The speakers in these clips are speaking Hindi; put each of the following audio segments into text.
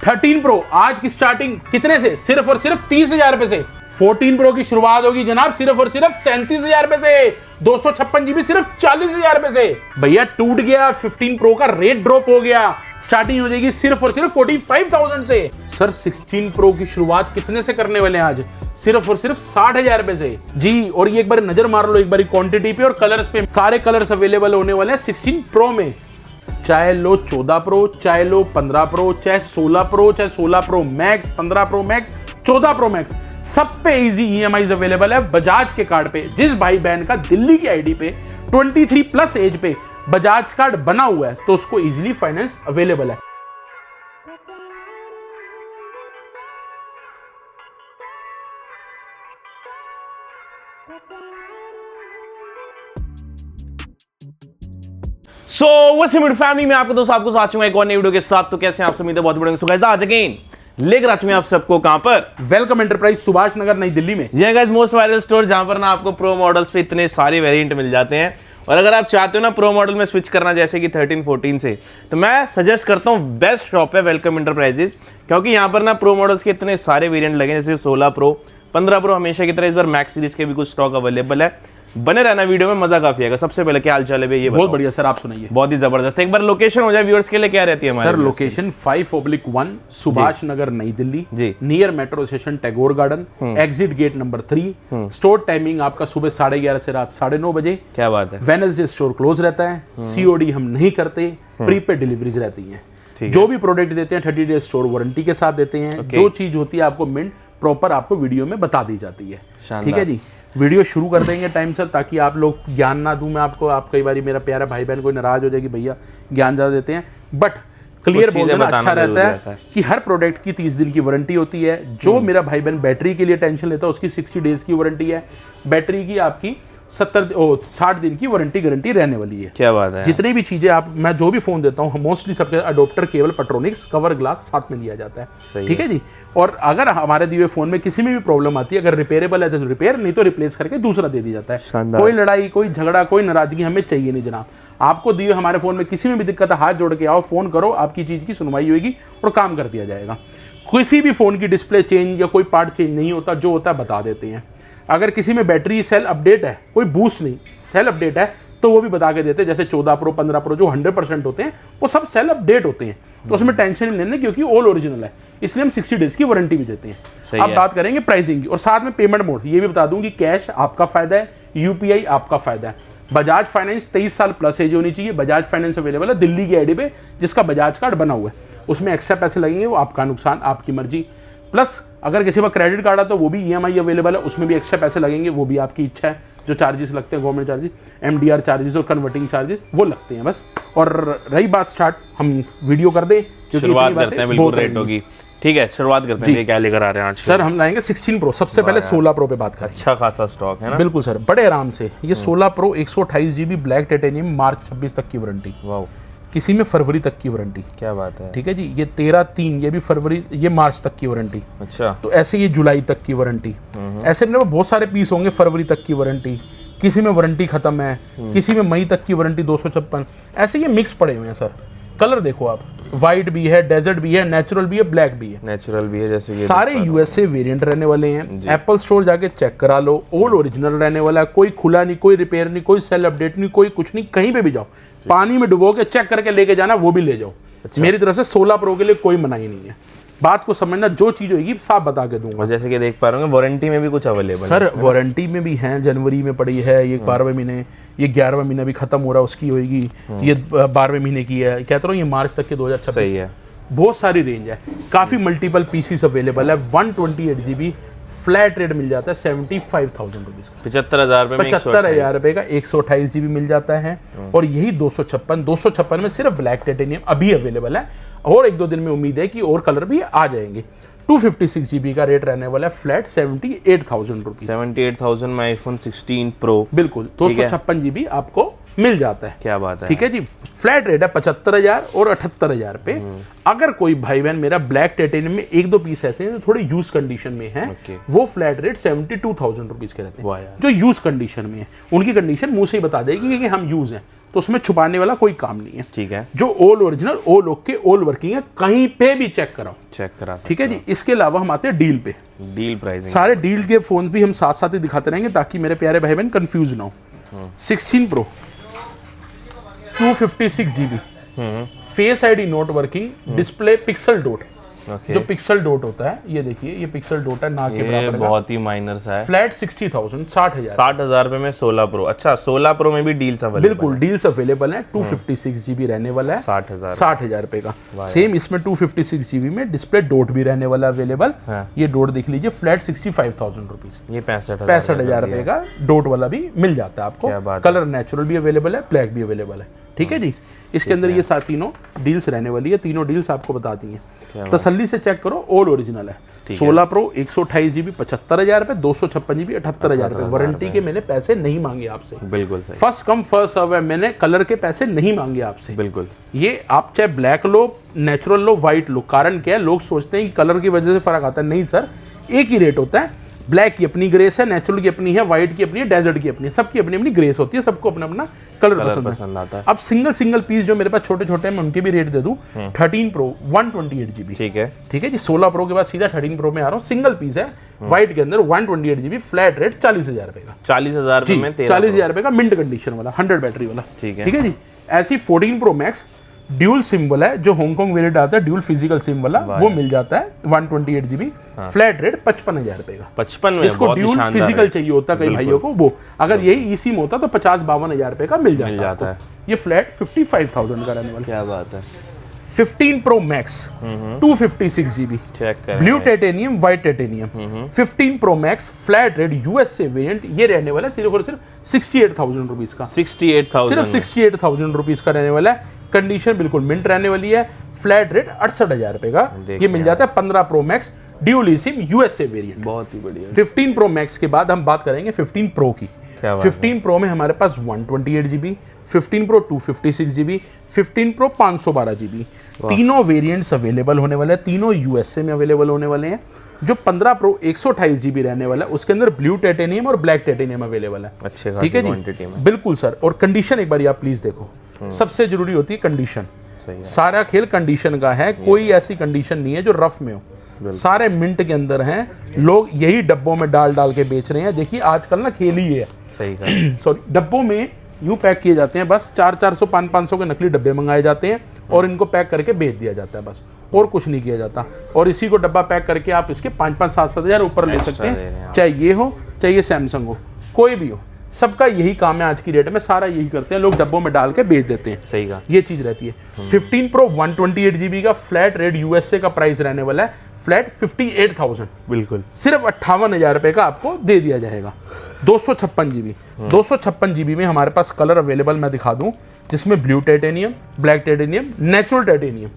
13 प्रो आज की स्टार्टिंग कितने से? सिर्फ और सिर्फ 30,000 रुपए से। 14 प्रो की शुरुआत होगी जनाब सिर्फ और सिर्फ 37,000 रुपए से। 256 जीबी सिर्फ 40,000 रुपए से। भैया टूट गया, 15 प्रो का रेट ड्रॉप हो गया, स्टार्टिंग हो जाएगी सिर्फ और सिर्फ 45,000 से। सर 16 प्रो की शुरुआत कितने से करने वाले हैं आज? सिर्फ और सिर्फ 60,000 रुपए से जी। और ये एक बार नजर मार लो एक बार क्वांटिटी पे और कलर्स पे, सारे कलर्स अवेलेबल होने वाले हैं 16 प्रो में। चाहे लो 14 प्रो, चाहे लो 15 प्रो, चाहे 16 प्रो, चाहे 16 pro max, 15 pro max, 14 pro max, सब पे इजी ईएमआई अवेलेबल है बजाज के कार्ड पे। जिस भाई बहन का दिल्ली की आईडी पे 23+ एज पे बजाज कार्ड बना हुआ है तो उसको इजीली फाइनेंस अवेलेबल है। सो वैसे मेरी फैमिली में आपको दोस्त आपको साथ में एक और नई वीडियो के साथ। तो कैसे हैं आप सब? उम्मीद है बहुत बढ़िया। सो गाइस आज अगेन लेकर आ चुके हैं आप सबको कहां पर? वेलकम एंटरप्राइज, सुभाष नगर, नई दिल्ली में। जी गाइस, मोस्ट वायरल स्टोर जहां पर ना आपको प्रो मॉडल्स पे इतने सारे वेरिएंट मिल जाते हैं। और अगर आप चाहते हो ना प्रो मॉडल में स्विच करना जैसे कि 13 14 से, तो मैं सजेस्ट करता हूं बेस्ट शॉप है वेलकम एंटरप्राइजेस, क्योंकि यहां पर ना प्रो मॉडल्स के इतने सारे वेरिएंट लगे जैसे 16 प्रो, 15 प्रो। हमेशा की तरह इस बार मैक्स सीरीज के भी कुछ स्टॉक अवेलेबल है। बने रहना वीडियो में, मजा काफी आएगा। सबसे पहले क्या हाल चाल है भैया? ये बहुत बढ़िया सर, आप सुनाइए। बहुत ही जबरदस्त। एक बार लोकेशन हो जाए व्यूअर्स के लिए, क्या रहती है हमारे? Sir location 5/1 Subhash Nagar, Nai Delhi ji. Near metro station Tagore garden, exit gate number 3। Store timing आपका सुबह 11:30 से रात 9:30 बजे। क्या बात है। वेडनेसडे स्टोर क्लोज रहता है। सीओडी हम नहीं करते, प्रीपेड डिलीवरीज रहती हैं। जो भी प्रोडक्ट देते हैं 30 डेज स्टोर वारंटी के साथ देते हैं। जो चीज होती है आपको मिनट प्रॉपर आपको वीडियो में बता दी जाती है। ठीक है जी। वीडियो शुरू कर देंगे टाइम सर, ताकि आप लोग ज्ञान ना दूं मैं आपको। आप कई बार मेरा प्यारा भाई बहन कोई नाराज हो जाएगी भैया ज्ञान ज्यादा देते हैं, बट क्लियर बोलना अच्छा रहता है कि हर प्रोडक्ट की 30 दिन की वारंटी होती है। जो मेरा भाई बहन बैटरी के लिए टेंशन लेता है उसकी 60 डेज की वारंटी है। बैटरी की आपकी 60 दिन की वारंटी गारंटी रहने वाली है। क्या बात है। जितनी भी चीजें आप, मैं जो भी फोन देता हूँ मोस्टली सबके अडोप्टर केबल, पेट्रोनिक्स, कवर ग्लास साथ में लिया जाता है। ठीक है जी। और अगर हमारे दिए हुए फोन में किसी में भी प्रॉब्लम आती है, अगर रिपेयरेबल है तो रिपेयर, नहीं तो रिप्लेस करके दूसरा दे दिया जाता है। कोई लड़ाई, कोई झगड़ा, कोई नाराजगी हमें चाहिए नहीं जनाब। आपको दिए हमारे फोन में किसी में भी दिक्कत है, हाथ जोड़ के आओ, फोन करो, आपकी चीज की सुनवाई होगी और काम कर दिया जाएगा। किसी भी फोन की डिस्प्ले चेंज या कोई पार्ट चेंज नहीं होता, जो होता है बता देते हैं। अगर किसी में बैटरी सेल अपडेट है, कोई बूस्ट नहीं, सेल अपडेट है, तो वो भी बता के देते हैं। जैसे 14 प्रो, 15 प्रो जो 100% होते हैं वो सब सेल अपडेट होते हैं, तो उसमें टेंशन नहीं लेने, क्योंकि ऑल ओरिजिनल है। इसलिए हम 60 डेज की वारंटी भी देते हैं। अब बात करेंगे प्राइसिंग की और साथ में पेमेंट मोड। ये भी बता दूं कि कैश आपका फायदा है, यूपीआई आपका फायदा है। बजाज फाइनेंस 23 साल प्लस एज होनी चाहिए। बजाज फाइनेंस अवेलेबल है दिल्ली की आईडी पे, जिसका बजाज कार्ड बना हुआ है। उसमें एक्स्ट्रा पैसे लगेंगे, वो आपका नुकसान, आपकी मर्जी। प्लस अगर किसी का क्रेडिट कार्ड है तो वो भी ईएमआई अवेलेबल है, उसमें भी एक्स्ट्रा पैसे लगेंगे, वो भी आपकी इच्छा है। जो चार्जेस लगते हैं गवर्नमेंट चार्जेस, एमडीआर चार्जेस और कन्वर्टिंग चार्जेस, वो लगते हैं बस। और रही बात स्टार्ट, हम वीडियो कर दें, शुरुआत करते हैं। बिल्कुल रेट होगी, ठीक है, शुरुआत करते हैं। क्या लेकर आ रहे हैं आज? सर हम लाएंगे 16 प्रो। सबसे पहले 16 प्रो पे बात करें। अच्छा खासा स्टॉक है ना? बिल्कुल सर, बड़े आराम से। ये 16 प्रो 128 जीबी ब्लैक टाइटेनियम, मार्च 26 तक की वारंटी। वाह। किसी में फरवरी तक की वारंटी। क्या बात है। ठीक है जी। ये 13/3, ये भी फरवरी, ये मार्च तक की वारंटी। अच्छा। तो ऐसे ये जुलाई तक की वारंटी। ऐसे में बहुत सारे पीस होंगे फरवरी तक की वारंटी, किसी में वारंटी खत्म है, किसी में मई तक की वारंटी 256। ऐसे ये मिक्स पड़े हुए हैं सर। कलर देखो आप, व्हाइट भी है, डेजर्ट भी है, नेचुरल भी है, ब्लैक भी है। नेचुरल भी है, जैसे ये सारे यूएसए वेरिएंट रहने वाले हैं। एप्पल स्टोर जाके चेक करा लो, ऑल ओरिजिनल रहने वाला है। कोई खुला नहीं, कोई रिपेयर नहीं, कोई सेल अपडेट नहीं, कोई कुछ नहीं। कहीं पे भी जाओ, पानी में डुबो के चेक करके लेके जाना, वो भी ले जाओ। अच्छा। मेरी तरफ से 16 प्रो के लिए कोई मनाही नहीं है। बात को समझना, जो चीज होगी साफ बता के दूंगा। जैसे कि देख पा रहे हैं वारंटी में भी कुछ अवेलेबल है सर। वारंटी में भी है, जनवरी में पड़ी है ये 12वें महीने, ये 11वां महीना भी खत्म हो रहा है उसकी होगी। ये 12वें महीने की है, कहता हूँ ये मार्च तक के 2026। सही है। बहुत सारी रेंज है, काफी मल्टीपल पीसीस अवेलेबल है। 128 जीबी फ्लैट रेट मिल जाता है 75,000 रुपीज का। 75,000 रुपए का 128 जीबी मिल जाता है। और यही 256 में सिर्फ ब्लैक टाइटेनियम अभी अवेलेबल है, और 1-2 दिन में उम्मीद है कि और कलर भी आ जाएंगे। 256 जीबी का रेट रहने वाला है फ्लैट 78,000 रुपीज। 78,000 में आईफोन 16 प्रो। बिल्कुल 256 जीबी आपको मिल जाता है। क्या बात है। ठीक है जी, फ्लैट रेट है 75,000 और 78,000 पे। अगर कोई भाई बहन मेरा ब्लैक टाइटेनियम में एक दो पीस ऐसे हैं जो थोड़े यूज कंडीशन में हैं, वो फ्लैट रेट 72,000 रुपीज के रहते हैं। जो यूज कंडीशन में है उनकी कंडीशन मुंह से ही बता देगी कि हम यूज हैं, तो उसमें छुपाने वाला कोई काम नहीं है। ठीक है। जो ओल ओरिजिनल ओल ओके ओल वर्किंग है, कहीं पे भी चेक कराओ, चेक करा। ठीक है जी। इसके अलावा हम आते हैं डील पे। डील प्राइसिंग, सारे डील के फोन भी हम साथ साथ ही दिखाते रहेंगे ताकि मेरे प्यारे भाई बहन कंफ्यूज ना हो। 16 pro 256 GB, face ID note working, display pixel dot. जो पिक्सल डॉट होता है, ये देखिए, ये पिक्सल डॉट है ना के बराबर, बहुत ही माइनर सा है। फ्लैट 60,000, 60,000, 60,000 रुपए में 16 प्रो। अच्छा, 16 प्रो में भी डील्स अवेलेबल? बिल्कुल डील्स अवेलेबल है। 256 GB रहने वाला है, 60,000 रुपए का। सेम इसमें 256 GB में डिस्प्ले डॉट भी रहने वाला अवेलेबल। ये डॉट देख लीजिए, फ्लैट 65,000 रुपीज, ये 65,000 रुपए का डॉट वाला भी मिल जाता है आपको। कलर नेचुरल भी अवेलेबल है, ब्लैक भी अवेलेबल है। ठीक है जी। इसके अंदर ये साथ तीनों डील्स रहने वाली है, तीनों डील्स आपको बताती हैं, तसल्ली से चेक करो, ऑल ओरिजिनल है। 16 प्रो 128 GB 75,000 रुपए, 256 GB 78,000 रुपए। वारंटी के मैंने पैसे नहीं मांगे आपसे, बिल्कुल सही। फर्स्ट कम फर्स्ट सर्व है, मैंने कलर के पैसे नहीं मांगे आपसे। बिल्कुल। ये आप चाहे ब्लैक लो, नेचुरल लो, व्हाइट लो, कारण क्या है, लोग सोचते हैं कि कलर की वजह से फर्क आता है। नहीं सर, एक ही रेट होता है। ब्लैक की अपनी ग्रेस है, नेचुरल की अपनी है, व्हाइट की अपनी है, डेजर्ट की अपनी है, सबकी अपनी अपनी ग्रेस होती है, सबको अपना अपना कलर पसंद आता है। अब सिंगल सिंगल पीस जो मेरे पास छोटे छोटे हैं, मैं उनके भी रेट दे दूं। 13 प्रो 128 GB, ठीक है, ठीक है जी। 16 प्रो के बाद सीधा 13 प्रो में आ रहा हूँ, सिंगल पीस है, व्हाइट के अंदर 128 GB, फ्लैट रेट 40,000 रुपए का। 40,000 रुपए में 40,000 रुपए का, मिंट कंडीशन वाला, 100 बैटरी वाला। ठीक है जी। ऐसी 14 प्रो मैक्स ड्यूल सिम है, जो हांगकांग वेरिएंट आता है, ड्यूल फिजिकल सिम वाला, वो मिल जाता है 128 GB, फ्लैट रेट 55,000 रुपए का। 55 में, जिसको ड्यूल फिजिकल चाहिए होता है कई भाइयों को, वो अगर यही ई सिम होता तो 50-52,000 रुपए का मिल जाता है। ये फ्लैट 55,000 का रहने वाला। क्या बात है। 15 pro max 256 GB, blue titanium, white titanium. 15 pro max flat rate USA variant, ये रहने वाला सिर्फ और सिर्फ 68,000 रुपीज का। 68,000, सिर्फ 68,000 रुपीज का रहने वाला है। कंडीशन बिल्कुल मिंट रहने वाली है। फ्लैट रेट 68,000 रुपए का ये मिल जाता है। 15 pro max dual SIM USA variant, बहुत ही बढ़िया। 15 प्रो मैक्स के बाद हम बात करेंगे 15 प्रो की। 15 प्रो में हमारे पास 128 GB, 15 pro 256 GB, 15 pro 512 GB, तीनों वेरिएंट्स अवेलेबल होने वाले हैं, तीनों यूएसए में अवेलेबल होने वाले हैं। जो 15 प्रो 128 GB रहने वाला है, उसके अंदर ब्लू टाइटेनियम और ब्लैक टाइटेनियम अवेलेबल है। अच्छे, ठीक है जी, बिल्कुल सर। और कंडीशन एक बार आप प्लीज देखो, सबसे जरूरी होती है कंडीशन। सारा खेल कंडीशन का है, कोई ऐसी कंडीशन नहीं है जो रफ में हो, सारे मिंट के अंदर हैं। लोग यही डब्बों में डाल डाल के बेच रहे हैं। देखिए आजकल ना खेल ही है, सही सॉरी, डब्बों में यूं पैक किए जाते हैं, बस 400-400 500 के नकली डब्बे मंगाए जाते हैं और इनको पैक करके बेच दिया जाता है, बस और कुछ नहीं किया जाता। और इसी को डब्बा पैक करके आप इसके 5-5 7-7 हज़ार ऊपर ले सकते हैं, चाहे ये हो चाहे ये सैमसंग हो, कोई भी हो, सबका यही काम है आज की डेट में, सारा यही करते हैं लोग, डब्बों में डाल के बेच देते हैं। सही कहा, ये चीज रहती है। 15 प्रो 128 GB का फ्लैट रेट यूएसए का प्राइस रहने वाला है, फ्लैट 58,000, बिल्कुल सिर्फ 58,000 रुपए का आपको दे दिया जाएगा। 256 GB, 256 GB में हमारे पास कलर अवेलेबल मैं दिखा दूं, जिसमें blue titanium, black titanium, natural titanium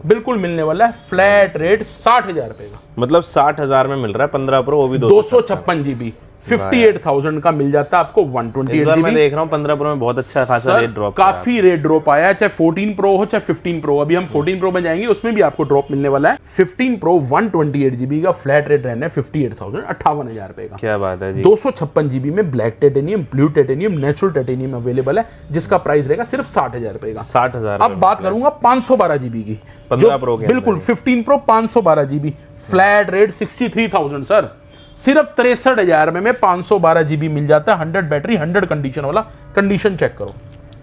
बिल्कुल मिलने वाला है। फ्लैट रेट 60,000 रुपए का, मतलब 60,000 में मिल रहा है 15 प्रो, वो भी 256 GB 58,000 का मिल जाता है आपको। 128 GB मैं देख रहा हूँ 15 प्रो में बहुत अच्छा खासा रेट ड्रॉप, काफी रेट ड्रॉप आया है, चाहे 14 प्रो हो चाहे 15 प्रो। अभी हम 14 प्रो में जाएंगे, उसमें भी आपको ड्रॉप मिलने वाला है। 15 प्रो 128 GB का फ्लैट रेट रहना है 58,000, 58,000 रुपए का। क्या बात है जी। 256 GB में black titanium, blue titanium, natural titanium available है, जिसका प्राइस रहेगा सिर्फ 60,000 रुपए का। 60,000। अब बात करूंगा 512 GB की, 15 प्रो के, बिल्कुल 15 pro 512 GB, flat rate 63,000 sir, सिर्फ 63,000 में 512 GB मिल जाता है। 100 बैटरी, 100 कंडीशन वाला, कंडीशन चेक करो,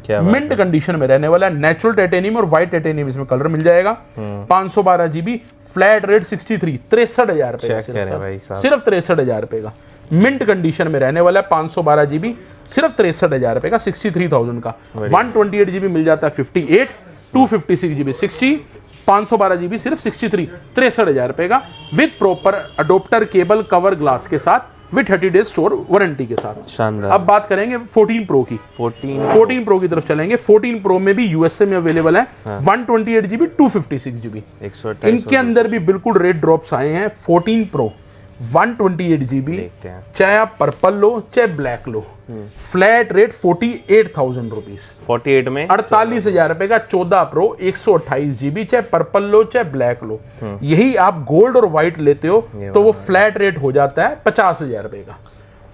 क्या मिंट कंडीशन में रहने वाला है। नेचुरल टाइटेनियम और व्हाइट टाइटेनियम इसमें कलर मिल जाएगा। 512 GB, फ्लैट रेट 63,000 रुपए, सिर्फ 63,000 रुपए का मिंट कंडीशन में रहने वाला है। 512 GB सिर्फ 63,000 रुपए का, 63,000 का। 128 GB मिल जाता है 58, 256 GB 60, 512 GB सिर्फ 63,000 रुपए का, with proper adapter cable cover glass के साथ, विद 30 डेज स्टोर वारंटी के साथ। शानदार। अब बात करेंगे 14 प्रो की। 14 प्रो की तरफ चलेंगे। 14 प्रो में भी यूएसए में अवेलेबल है। 128 GB, 256 GB, इनके अंदर भी बिल्कुल रेट ड्रॉप्स आए हैं। 14 प्रो 128 GB, देखते हैं। चाहे आप पर्पल लो चाहे ब्लैक लो, फ्लैट रेट 48,000 रुपीज, 48 में 48,000 रुपए का 14 प्रो 128 GB, चाहे पर्पल लो चाहे ब्लैक लो। यही आप गोल्ड और व्हाइट लेते हो तो वो फ्लैट रेट हो जाता है 50,000 रुपए का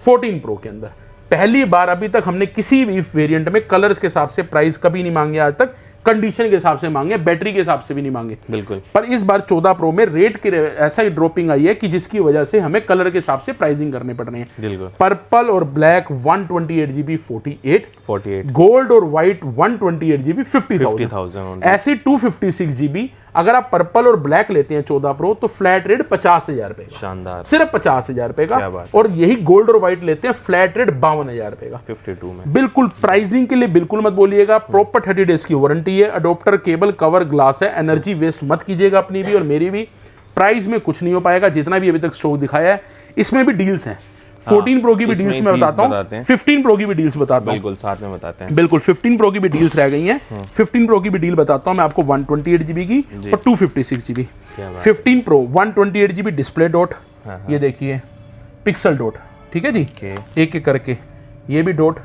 14 प्रो के अंदर। पहली बार अभी तक हमने किसी भी वेरिएंट में कलर्स के हिसाब से प्राइस कभी नहीं मांगे आज तक, कंडीशन के हिसाब से मांगे, बैटरी के हिसाब से भी नहीं मांगे। बिल्कुल। पर इस बार 14 प्रो में रेट की ऐसा ही ड्रॉपिंग आई है कि जिसकी वजह से हमें कलर के हिसाब से प्राइसिंग करने पड़ रहे हैं। बिल्कुल। पर्पल और ब्लैक 128 GB 48, गोल्ड और व्हाइट 128 GB 50,000, ऐसे 256 GB। अगर आप पर्पल और ब्लैक लेते हैं 14 प्रो तो फ्लैट रेट 50,000 रुपए का, शानदार, सिर्फ 50,000 रुपए का। और यही गोल्ड और व्हाइट लेते हैं फ्लैट रेट 52,000 रुपए का 52 में। बिल्कुल प्राइसिंग के लिए बिल्कुल मत बोलिएगा, प्रॉपर 30 डेज की वारंटी है, अडोप्टर केबल कवर ग्लास है, एनर्जी वेस्ट मत कीजिएगा अपनी भी और मेरी भी। प्राइस में कुछ नहीं हो पाएगा, जितना भी अभी तक स्टॉक दिखाया है। इसमें भी डील्स हैं, 14 प्रो की भी डील्स मैं बताता हूँ, 15 प्रो की भी डील्स बताता हूँ, बिल्कुल साथ में बताते हैं। बिल्कुल 15 प्रो की भी डील्स रह गई हैं। 15 प्रो की भी डील बताता हूँ मैं आपको, 128 GB की और 256 GB। 15 pro 128 GB display dot, ये देखिए पिक्सल डॉट, ठीक है जी, एक एक करके ये भी डॉट,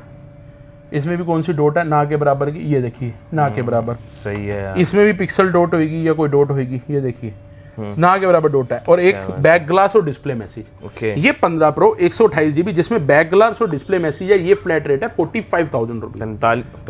इसमें भी कौन सी डॉट है, ना के बराबर की, ये देखिए ना के बराबर, सही है यार। इसमें भी पिक्सल डॉट होगी या कोई डॉट होगी, ये देखिए ना के बराबर डॉट है। और एक बैक ग्लास और डिस्प्ले मैसेज। ये 15 प्रो 128 GB जिसमें बैक ग्लास और डिस्प्ले मैसेज है, ये फ्लैट रेट है 45,000 रुपीज,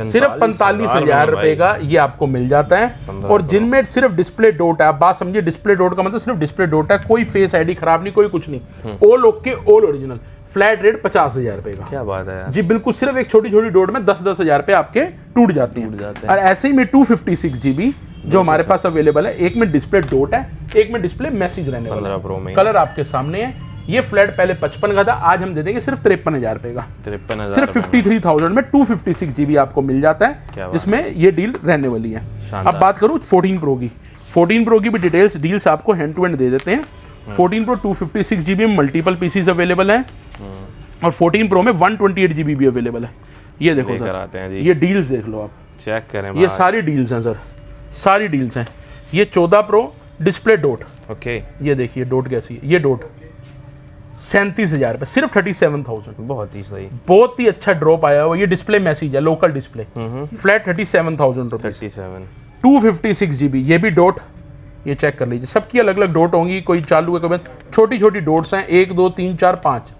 सिर्फ 45,000 रुपए का ये आपको मिल जाता है। और जिनमें सिर्फ डिस्प्ले डॉट है, आप बात समझिए, डिस्प्ले डॉट का मतलब सिर्फ डिस्प्ले डॉट है, कोई फेस आईडी खराब नहीं, कोई कुछ नहीं, all okay all original, flat rate 50,000 रुपए का। क्या बात है यार। जी बिल्कुल, सिर्फ एक छोटी छोटी डोट में 10,000 रुपए आपके टूट जाते हैं। और ऐसे ही में 256 GB जो हमारे पास अवेलेबल है, एक में डिस्प्ले डॉट है, एक में डिस्प्ले मैसेज रहने वाला है। 15 प्रो में कलर आपके सामने है। ये फ्लैट पहले 55 का था, आज हम दे देंगे सिर्फ 53,000 रुपए का, 53,000 सिर्फ 53,000 में 256 GB आपको मिल जाता है, जिसमें ये डील रहने वाली है। अब बात करूँ 14 प्रो की, 14 प्रो की भी डिटेल्स डील्स आपको हैंड टू हैंड दे देते हैं। 14 प्रो 256 GB में मल्टीपल पीसीज अवेलेबल है और 14 प्रो में 128 GB भी अवेलेबल है। ये देखो सर, ये डील्स देख लो आप, चेक करें, ये सारी डील्स हैं सर, सारी डील्स हैं। ये 14 प्रो डिस्प्ले डॉट, ओके, ये देखिए डॉट कैसी है, ये डॉट 37,000 रुपए, सिर्फ 37,000, बहुत ही सही, बहुत ही अच्छा ड्रॉप आया हुआ। ये डिस्प्ले मैसेज है, लोकल डिस्प्ले, फ्लैट 37,000 रुपए। 256 GB, ये भी डॉट, ये चेक कर लीजिए, सबकी अलग अलग डॉट होंगी, कोई चालू है, कभी छोटी छोटी डॉट्स हैं, 1 2 3 4 5।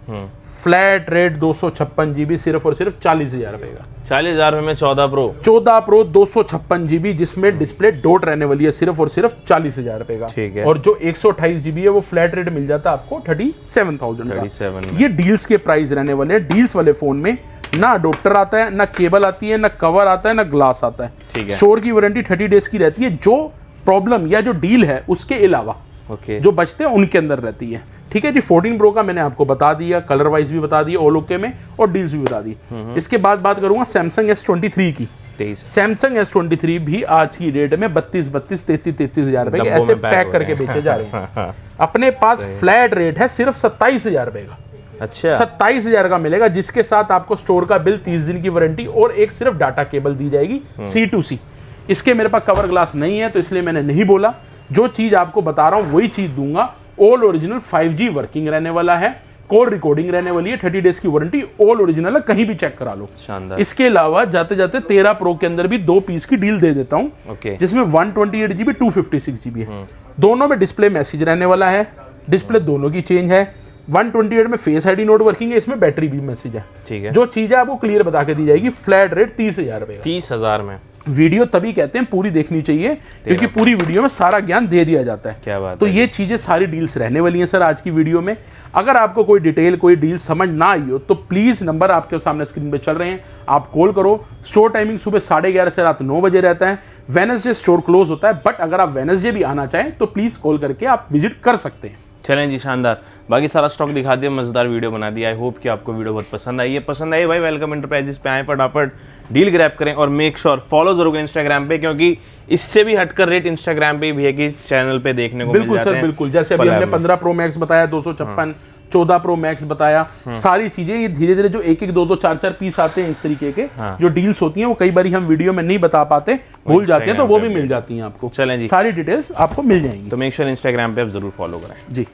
फ्लैट रेट 256 GB, सिर्फ और सिर्फ 40,000 रुपए का, 40,000 में 14 प्रो 256 GB जिसमें डिस्प्ले डॉट रहने वाली है, सिर्फ और सिर्फ 40,000 रुपए का। ठीक है। और जो 128 GB है वो फ्लैट रेट मिल जाता है आपको 37,000 का। ये डील्स के प्राइस रहने वाले हैं। डील्स वाले फोन में ना अडोप्टर आता है, ना केबल आती है, ना कवर आता है, ना ग्लास आता है। स्टोर की वारंटी 30 डेज की रहती है, जो प्रॉब्लम या जो डील है उसके अलावा जो बचते हैं उनके अंदर रहती है। ठीक है जी। 14 प्रो का मैंने आपको बता दिया, कलर वाइज भी बता दिया, ऑल ओके में, और डील्स भी बता दी। इसके बाद बात करूंगा सैमसंग S23 की। सैमसंग S23 भी आज की डेट में 33,000 रुपए के ऐसे पैक करके बेचे जा रहे हैं। अपने पास फ्लैट रेट है सिर्फ 27,000 रुपए का। अच्छा, 27,000 का मिलेगा, जिसके साथ आपको स्टोर का बिल, 30 दिन की वारंटी और एक सिर्फ डाटा केबल दी जाएगी C2C। इसके मेरे पास कवर ग्लास नहीं है तो इसलिए मैंने नहीं बोला। जो चीज आपको बता रहा हूं वही चीज दूंगा। ऑल ओरिजिनल 5G वर्किंग रहने वाला है, कॉल रिकॉर्डिंग रहने वाली है, 30 डेज की वारंटी, ऑल ओरिजिनल है, कहीं भी चेक करा लो। शानदार। इसके अलावा जाते जाते 13 प्रो के अंदर भी 2 पीस की डील दे देता हूं, जिसमें 128 GB 256 GB है। दोनों में डिस्प्ले मैसेज रहने वाला है, डिस्प्ले दोनों की चेंज है। 128 में फेस आईडी नोट वर्किंग है, इसमें बैटरी भी मैसेज है। ठीक है। जो चीज है आपको क्लियर बता के दी जाएगी। फ्लैट रेट 30,000 रुपए। 30,000 में वीडियो तभी कहते हैं पूरी देखनी चाहिए, क्योंकि पूरी वीडियो में सारा ज्ञान दे दिया जाता है। क्या बात तो है। ये चीजें सारी डील्स रहने वाली हैं सर आज की वीडियो में। अगर आपको कोई डिटेल, कोई डील समझ ना आई हो तो प्लीज नंबर आपके सामने स्क्रीन पे चल रहे हैं, आप कॉल करो। स्टोर टाइमिंग सुबह 11:30 से रात 9 बजे रहता है। वेडनेसडे स्टोर क्लोज होता है, बट अगर आप वेडनेसडे भी आना चाहें तो प्लीज कॉल करके आप विजिट कर सकते हैं। चलें जी, शानदार। बाकी सारा स्टॉक दिखा दिया, मजेदार वीडियो बना दिया। आई होप कि आपको वीडियो बहुत पसंद आई है। पसंद आई भाई, वेलकम एंटरप्राइजेस पे आए, फटाफट डील ग्रैब करें और मेक श्योर फॉलो जरूर करें इंस्टाग्राम पे, क्योंकि इससे भी हटकर रेट इंस्टाग्राम पे भी है कि चैनल पे देखने को मिल जाते हैं। बिल्कुल सर, बिल्कुल। जैसे अभी हमने 15 प्रो मैक्स बताया 256, 14 प्रो मैक्स बताया, सारी चीजें ये धीरे धीरे जो 1-1, 2-2, 4-4 पीस आते हैं इस तरीके के जो डील्स होती हैं, वो कई बार हम वीडियो में नहीं बता पाते, भूल जाते हैं, तो वो भी मिल जाती हैं आपको। चलें जी, सारी डिटेल्स आपको मिल जाएंगी। तो मेक श्योर इंस्टाग्राम पे आप जरूर फॉलो करें जी।